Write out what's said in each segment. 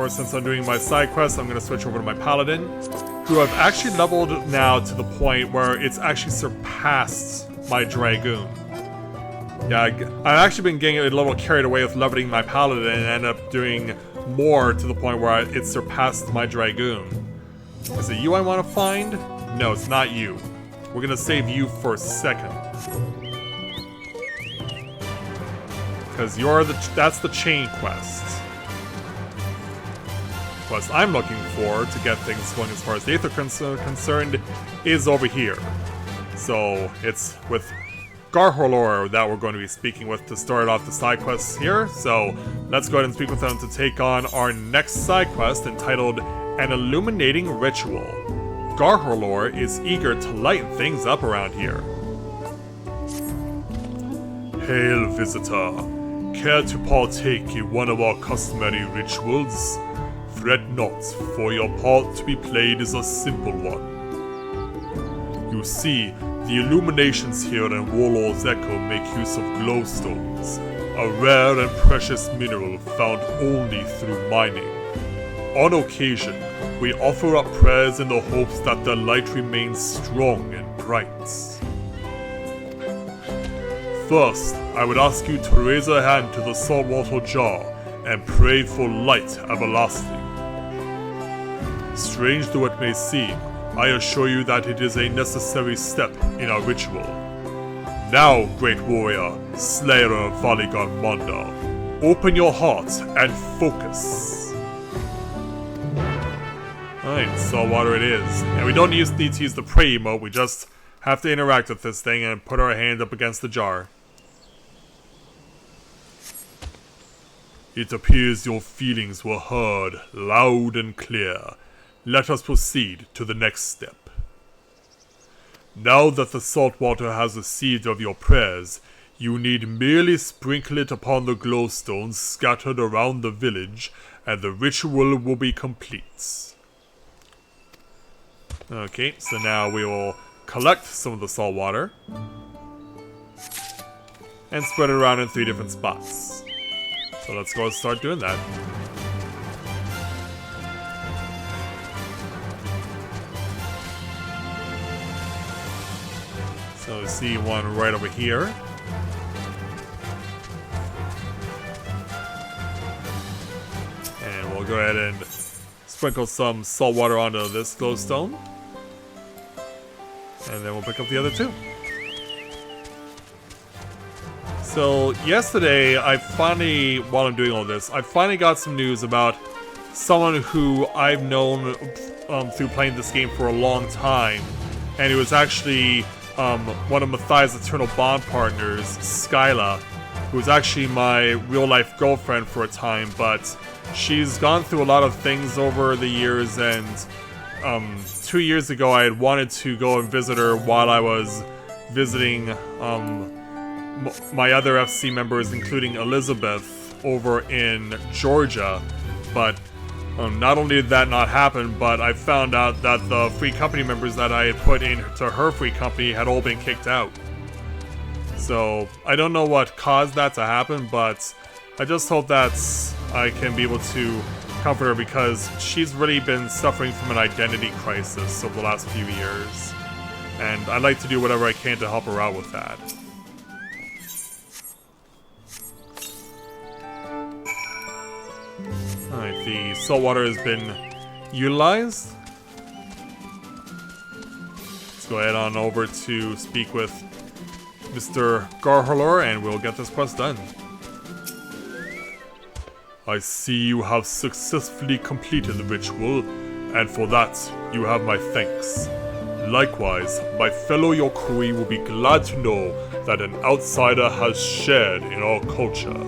Ever since I'm doing my side quest, I'm going to switch over to my Paladin, who I've actually leveled now to the point where it's actually surpassed my Dragoon. Yeah, I've actually been getting a little carried away with leveling my Paladin and ended up doing more to the point where it surpassed my Dragoon. Is it you I want to find? No, it's not you. We're going to save you for a second. Because that's the chain quest. Quest I'm looking for to get things going as far as the Aether concerned is over here. So it's with Garhorlor that we're going to be speaking with to start off the side quests here. So let's go ahead and speak with them to take on our next side quest entitled An Illuminating Ritual. Garhorlor is eager to lighten things up around here. Hail, visitor. Care to partake in one of our customary rituals? Fret not, for your part to be played is a simple one. You see, the illuminations here in Warlord's Echo make use of glowstones, a rare and precious mineral found only through mining. On occasion, we offer up prayers in the hopes that the light remains strong and bright. First, I would ask you to raise a hand to the saltwater jar and pray for light everlasting. Strange though it may seem, I assure you that it is a necessary step in our ritual. Now, great warrior, slayer of Valigan Manda, open your heart and focus. Alright, saltwater it is. And we don't need to use the pray emote, we just have to interact with this thing and put our hand up against the jar. It appears your feelings were heard loud and clear. Let us proceed to the next step. Now that the salt water has received of your prayers, you need merely sprinkle it upon the glowstones scattered around the village, and the ritual will be complete. Okay, so now we will collect some of the salt water and spread it around in 3 different spots. So let's go and start doing that. So we see one right over here. And we'll go ahead and sprinkle some salt water onto this glowstone. And then we'll pick up the other 2. So yesterday, while I'm doing all this, I finally got some news about someone who I've known through playing this game for a long time. And it was actually one of Matthias' Eternal Bond partners, Skyla, who was actually my real-life girlfriend for a time, but she's gone through a lot of things over the years, and 2 years ago I had wanted to go and visit her while I was visiting my other FC members, including Elizabeth, over in Georgia, but not only did that not happen, but I found out that the free company members that I had put into her free company had all been kicked out. So I don't know what caused that to happen, but I just hope that I can be able to comfort her, because she's really been suffering from an identity crisis over the last few years, and I'd like to do whatever I can to help her out with that. Alright, the saltwater has been utilized. Let's go ahead on over to speak with Mr. Garhorlor, and we'll get this quest done. I see you have successfully completed the ritual, and for that, you have my thanks. Likewise, my fellow Yokui will be glad to know that an outsider has shared in our culture.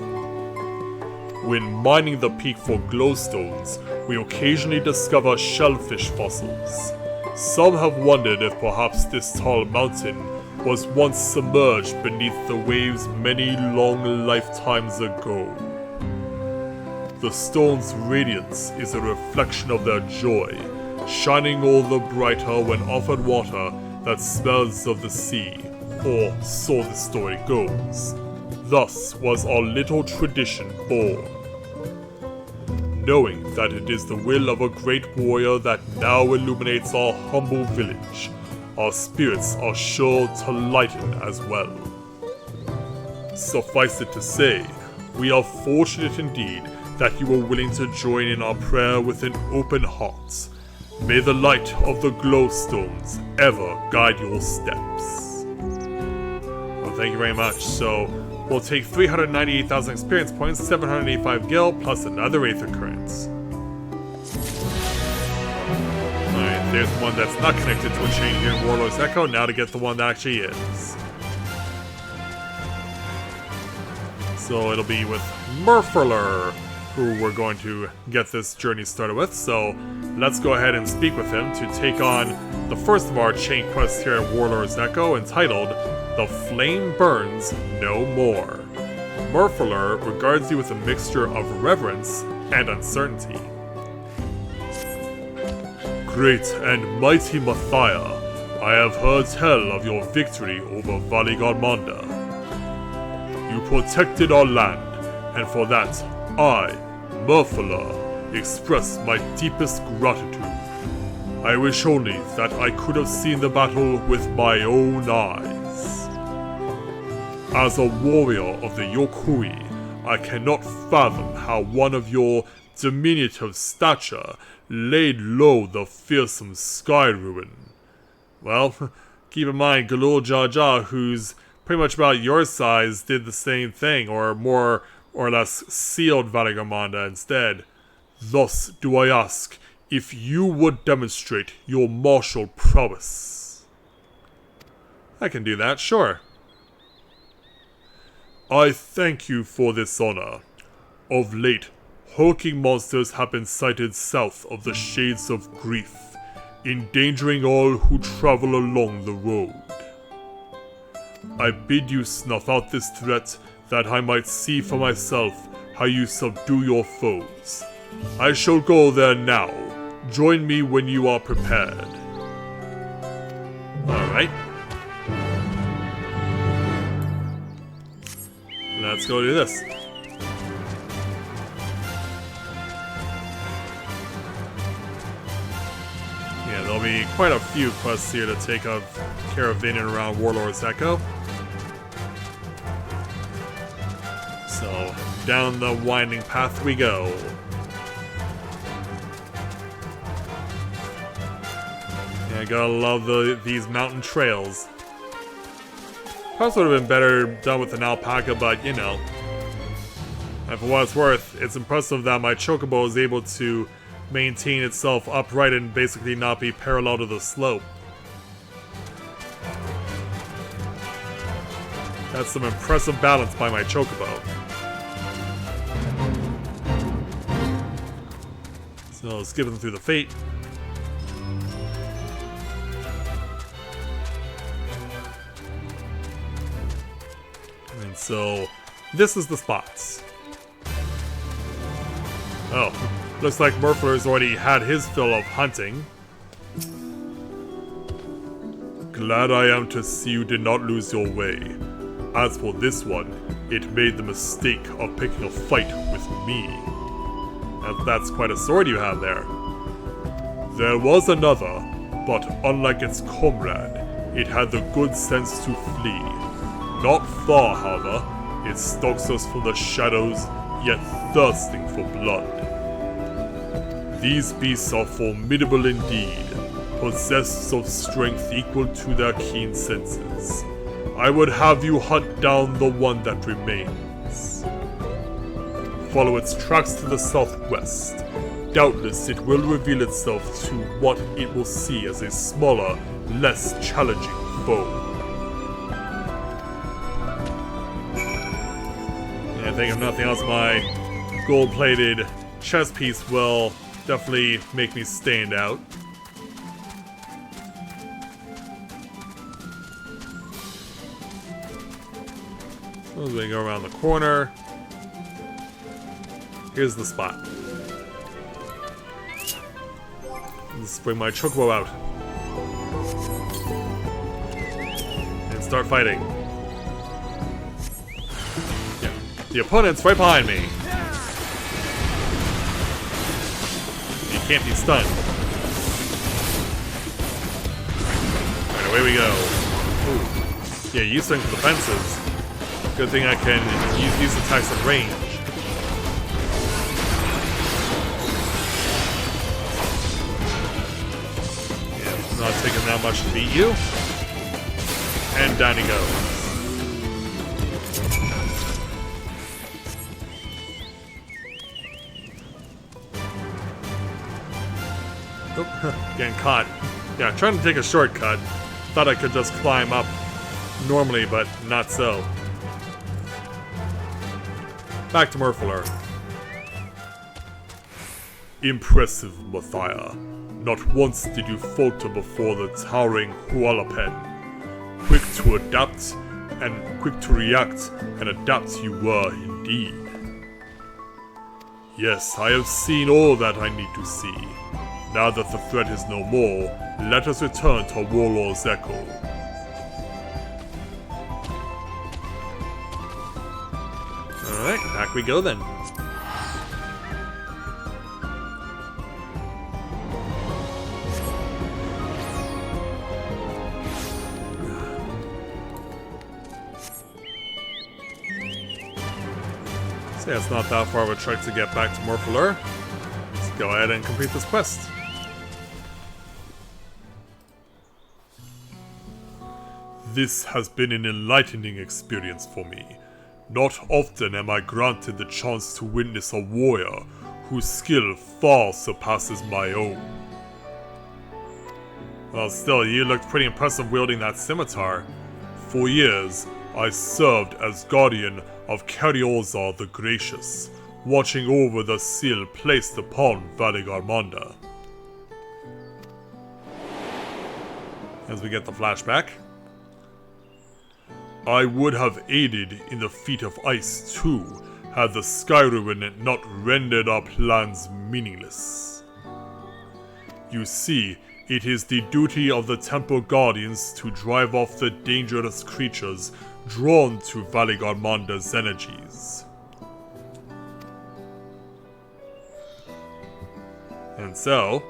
When mining the peak for glowstones, we occasionally discover shellfish fossils. Some have wondered if perhaps this tall mountain was once submerged beneath the waves many long lifetimes ago. The stone's radiance is a reflection of their joy, shining all the brighter when offered water that smells of the sea, or so the story goes. Thus was our little tradition born. knowing that it is the will of a great warrior that now illuminates our humble village, our spirits are sure to lighten as well. Suffice it to say, we are fortunate indeed that you are willing to join in our prayer with an open heart. May the light of the glowstones ever guide your steps. Well, thank you very much. So, we'll take 398,000 experience points, 785 gil, plus another Aether Current. Alright, there's one that's not connected to a chain here in Warlord's Echo, now to get the one that actually is. So it'll be with Murfurler, who we're going to get this journey started with. So let's go ahead and speak with him to take on the first of our chain quests here at Warlord's Echo, entitled The Flame Burns No More. Murfurler regards you with a mixture of reverence and uncertainty. Great and mighty Mathia, I have heard tell of your victory over Valigarmonda. You protected our land, and for that, I, Murfurler, express my deepest gratitude. I wish only that I could have seen the battle with my own eyes. As a warrior of the Yokui, I cannot fathom how one of your diminutive stature laid low the fearsome Sky Ruin. Well, keep in mind, Galul Jar Jar, who's pretty much about your size, did the same thing, or more or less sealed Valigarmonda instead. Thus do I ask if you would demonstrate your martial prowess. I can do that, sure. I thank you for this honor. Of late, hulking monsters have been sighted south of the Shades of Grief, endangering all who travel along the road. I bid you snuff out this threat, that I might see for myself how you subdue your foes. I shall go there now. Join me when you are prepared. Alright. Let's go do this. Yeah, there'll be quite a few quests here to take care of in and around Warlord's Echo. So, down the winding path we go. Yeah, I gotta love these mountain trails. Perhaps would have been better done with an alpaca, but you know. And for what it's worth, it's impressive that my chocobo is able to maintain itself upright and basically not be parallel to the slope. That's some impressive balance by my chocobo. So, skipping through the fate. And so, this is the spots. Oh, looks like Murfurler's already had his fill of hunting. Glad I am to see you did not lose your way. As for this one, it made the mistake of picking a fight with me. That's quite a sword you have there. There was another, but unlike its comrade, it had the good sense to flee. Not far, however, it stalks us from the shadows, yet thirsting for blood. These beasts are formidable indeed, possessed of strength equal to their keen senses. I would have you hunt down the one that remains. Follow its tracks to the southwest. Doubtless it will reveal itself to what it will see as a smaller, less challenging foe. And I think if nothing else, my gold-plated chest piece will definitely make me stand out. So as we go around the corner, here's the spot. Let's bring my chocobo out. And start fighting. Yeah. The opponent's right behind me. can't be stunned. Alright, away we go. Ooh. Yeah, you swing for the fences. Good thing I can use these attacks at range. Yeah, not taking that much to beat you. And down he goes. Oh, getting caught. Yeah, trying to take a shortcut. Thought I could just climb up normally, but not so. Back to Merfolor. Impressive, Mathia. Not once did you falter before the towering Hualapen. Quick to adapt and quick to react and adapt you were indeed. Yes, I have seen all that I need to see. Now that the threat is no more, let us return to Warlord's Echo. Alright, back we go then. So yeah, it's not that far of a trek to get back to Merfolor. Let's go ahead and complete this quest. This has been an enlightening experience for me. Not often am I granted the chance to witness a warrior whose skill far surpasses my own. Well, still, you looked pretty impressive wielding that scimitar. For years, I served as guardian of Carriozar the Gracious, watching over the seal placed upon Valigarmanda. As we get the flashback. I would have aided in the feat of ice too, had the Skyruin not rendered our plans meaningless. You see, it is the duty of the Temple Guardians to drive off the dangerous creatures drawn to Valigarmanda's energies. And so,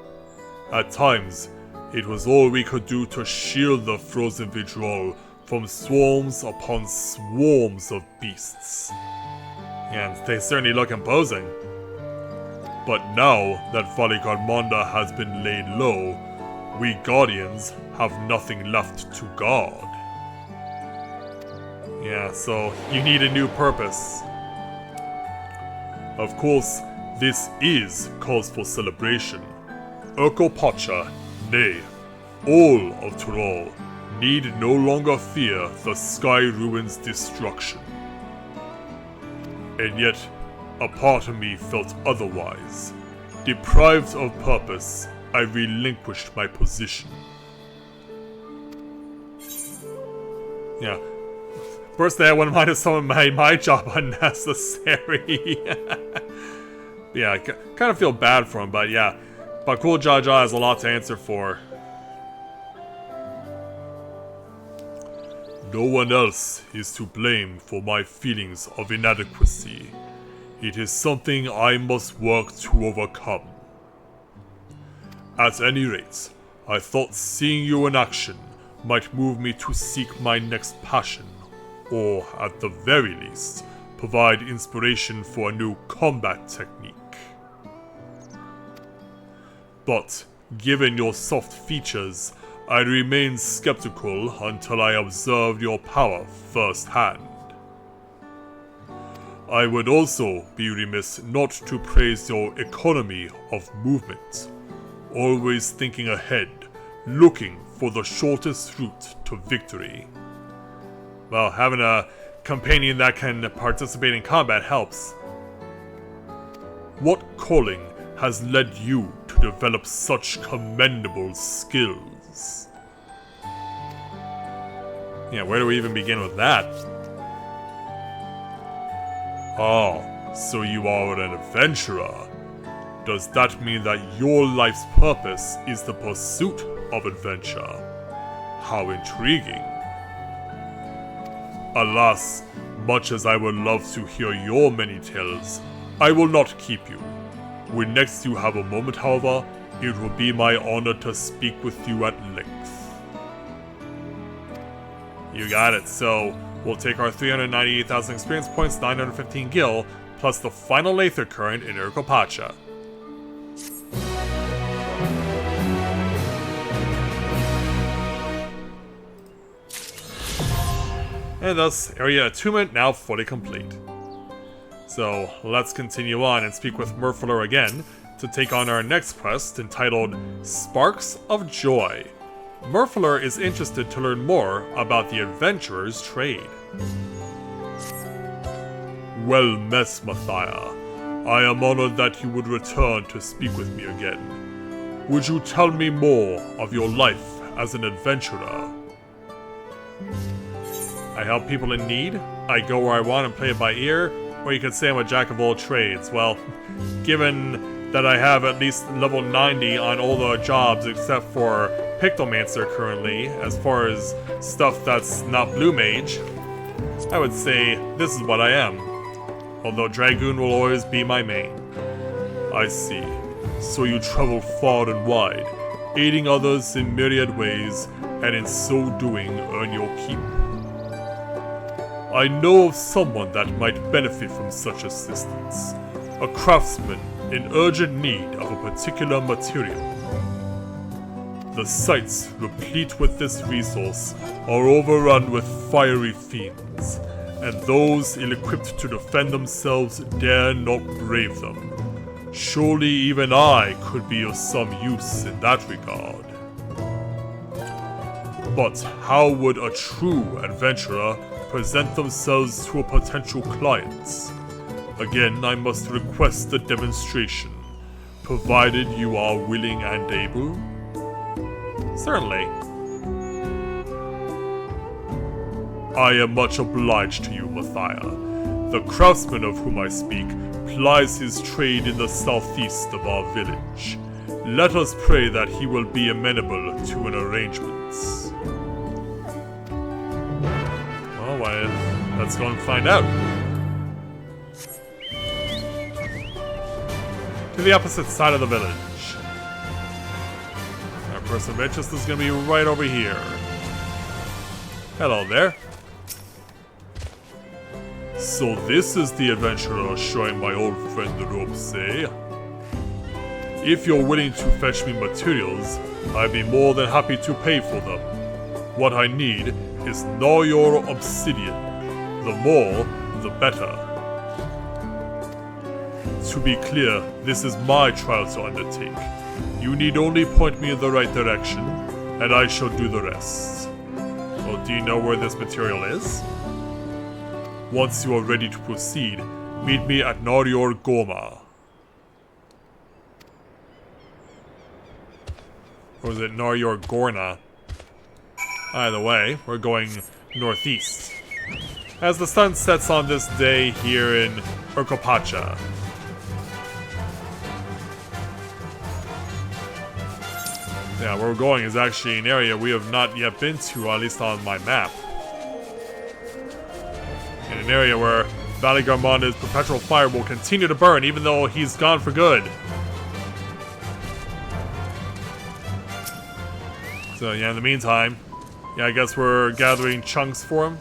at times, it was all we could do to shield the frozen Vidrol from swarms upon swarms of beasts. And they certainly look imposing. But now that Valigarmanda has been laid low, we Guardians have nothing left to guard. Yeah, so you need a new purpose. Of course, this is cause for celebration. Urkopacha, nay, all of Tyrol, need no longer fear the Sky Ruin's destruction. And yet, a part of me felt otherwise. Deprived of purpose, I relinquished my position. Yeah. Personally, I wouldn't mind if someone made my job unnecessary. Yeah, I kind of feel bad for him, but yeah. Bakul Jaja has a lot to answer for. No one else is to blame for my feelings of inadequacy. It is something I must work to overcome. At any rate, I thought seeing you in action might move me to seek my next passion, or at the very least, provide inspiration for a new combat technique. But, given your soft features, I remained skeptical until I observed your power firsthand. I would also be remiss not to praise your economy of movement, always thinking ahead, looking for the shortest route to victory. Well, having a companion that can participate in combat helps. What calling has led you to develop such commendable skills? Yeah, where do we even begin with that? Ah, so you are an adventurer. Does that mean that your life's purpose is the pursuit of adventure? How intriguing. Alas, much as I would love to hear your many tales, I will not keep you. When next you have a moment, however, it will be my honor to speak with you at length. You got it, so we'll take our 398,000 experience points, 915 gil, plus the final Aether Current in Urkopacha. And thus, area attunement now fully complete. So, let's continue on and speak with Murfler again to take on our next quest entitled Sparks of Joy. Murfler is interested to learn more about the adventurer's trade. Well met, Matthias. I am honored that you would return to speak with me again. Would you tell me more of your life as an adventurer? I help people in need, I go where I want and play it by ear, or you could say I'm a jack of all trades. Well, given that I have at least level 90 on all the jobs except for Pictomancer currently, as far as stuff that's not Blue Mage, I would say this is what I am. Although Dragoon will always be my main. I see. So you travel far and wide, aiding others in myriad ways, and in so doing earn your keep. I know of someone that might benefit from such assistance. A craftsman in urgent need of a particular material. The sites replete with this resource are overrun with fiery fiends, and those ill-equipped to defend themselves dare not brave them. Surely even I could be of some use in that regard. But how would a true adventurer present themselves to a potential client? Again, I must request a demonstration, provided you are willing and able. Certainly. I am much obliged to you, Matthias. The craftsman of whom I speak plies his trade in the southeast of our village. Let us pray that he will be amenable to an arrangement. Well, let's go and find out. To the opposite side of the village. Our person of interest is going to be right over here. Hello there. So this is the adventurer showing my old friend the ropes, eh? If you're willing to fetch me materials, I'd be more than happy to pay for them. What I need is Nor obsidian. The more, the better. To be clear, this is my trial to undertake. You need only point me in the right direction, and I shall do the rest. Well, do you know where this material is? Once you are ready to proceed, meet me at Norior Goma. Or is it Norior Gorna? Either way, we're going northeast. As the sun sets on this day here in Urkopacha. Yeah, where we're going is actually an area we have not yet been to, at least on my map. In an area where Valley Garmonda's perpetual fire will continue to burn even though he's gone for good. So yeah, in the meantime, yeah, I guess we're gathering chunks for him.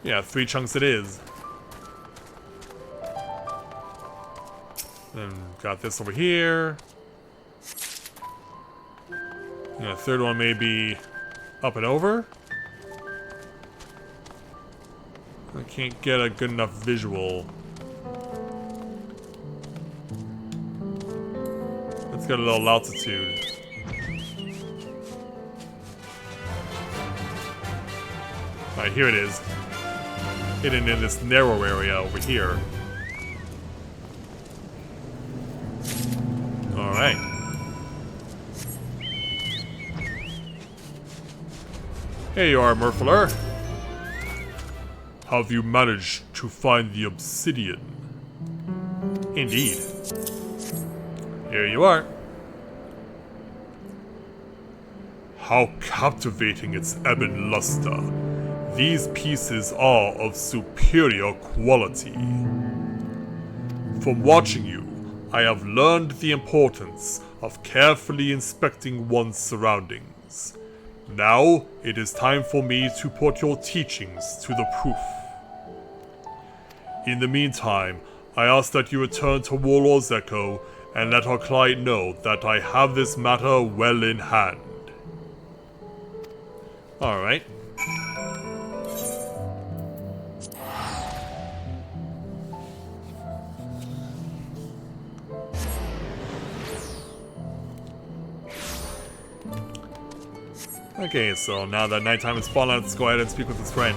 Yeah, 3 chunks it is. Then got this over here. Yeah, the third one may be up and over. I can't get a good enough visual. Let's get a little altitude. Alright, here it is. Hidden in this narrow area over here. Alright. Here you are, Murfler. Have you managed to find the obsidian? Indeed. Here you are. How captivating its ebon luster. These pieces are of superior quality. From watching you, I have learned the importance of carefully inspecting one's surroundings. Now, it is time for me to put your teachings to the proof. In the meantime, I ask that you return to Warlord's Echo and let our client know that I have this matter well in hand. Alright. Okay, so now that nighttime has fallen, let's go ahead and speak with his friend.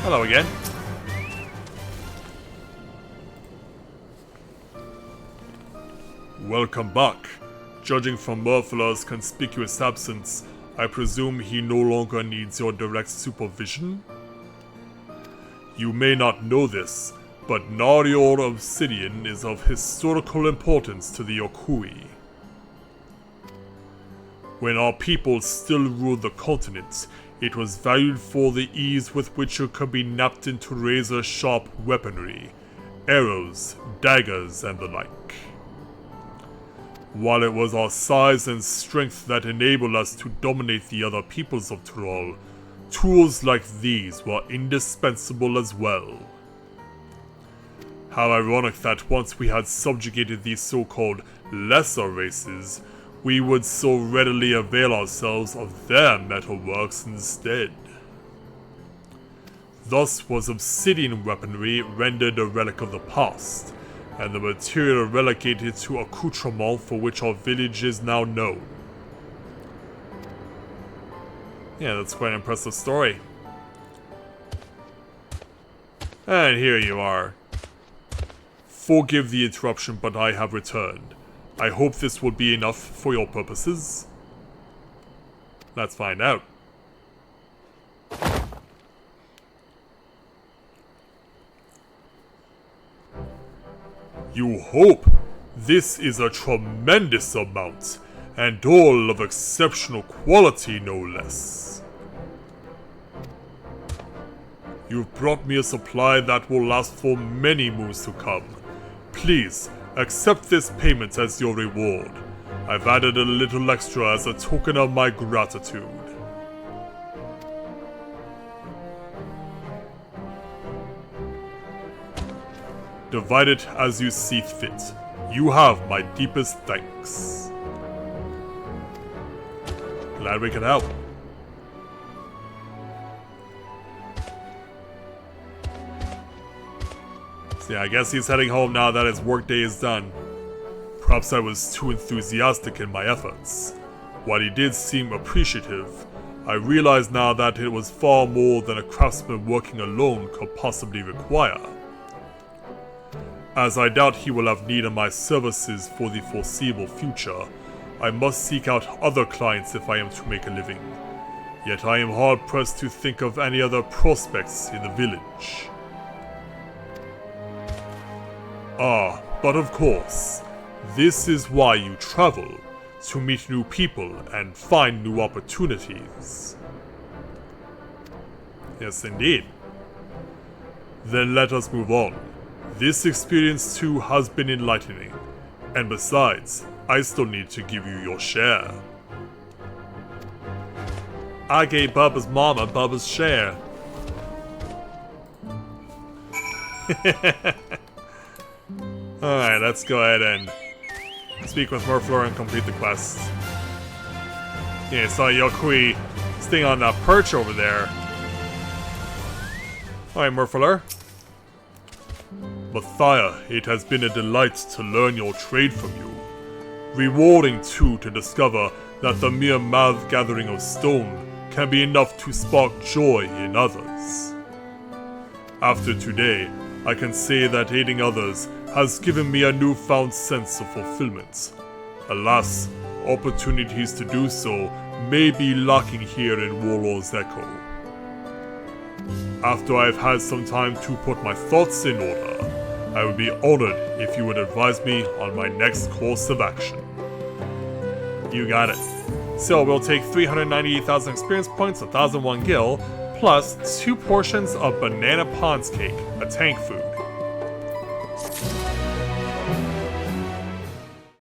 Hello again. Welcome back. Judging from Murphy's conspicuous absence, I presume he no longer needs your direct supervision? You may not know this, but Narior Obsidian is of historical importance to the Yokui. When our people still ruled the continent, it was valued for the ease with which it could be napped into razor-sharp weaponry, arrows, daggers, and the like. While it was our size and strength that enabled us to dominate the other peoples of Tyrol, tools like these were indispensable as well. How ironic that once we had subjugated these so-called lesser races, we would so readily avail ourselves of their metalworks instead. Thus was obsidian weaponry rendered a relic of the past, and the material relegated to accoutrement for which our village is now known. Yeah, that's quite an impressive story. And here you are. Forgive the interruption, but I have returned. I hope this will be enough for your purposes. Let's find out. You hope? This is a tremendous amount, and all of exceptional quality, no less. You've brought me a supply that will last for many moons to come. Please, accept this payment as your reward. I've added a little extra as a token of my gratitude. Divide it as you see fit. You have my deepest thanks. Glad we can help. Yeah, I guess he's heading home now that his workday is done. Perhaps I was too enthusiastic in my efforts. While he did seem appreciative, I realize now that it was far more than a craftsman working alone could possibly require. As I doubt he will have need of my services for the foreseeable future, I must seek out other clients if I am to make a living. Yet I am hard-pressed to think of any other prospects in the village. Ah, but of course, this is why you travel, to meet new people and find new opportunities. Yes, indeed. Then let us move on. This experience too has been enlightening, and besides, I still need to give you your share. I gave Bubba's mama Bubba's share. Alright, let's go ahead and speak with Murphlor and complete the quest. Yeah, saw Yokui staying on that perch over there. Alright, Murphlor. Mathia, it has been a delight to learn your trade from you. Rewarding too to discover that the mere gathering of stone can be enough to spark joy in others. After today, I can say that aiding others has given me a newfound sense of fulfillment. Alas, opportunities to do so may be lacking here in Warlord's Echo. After I've had some time to put my thoughts in order, I would be honored if you would advise me on my next course of action. You got it. So we'll take 398,000 experience points, 1,001 gil, plus 2 portions of banana Pond's cake, a tank food.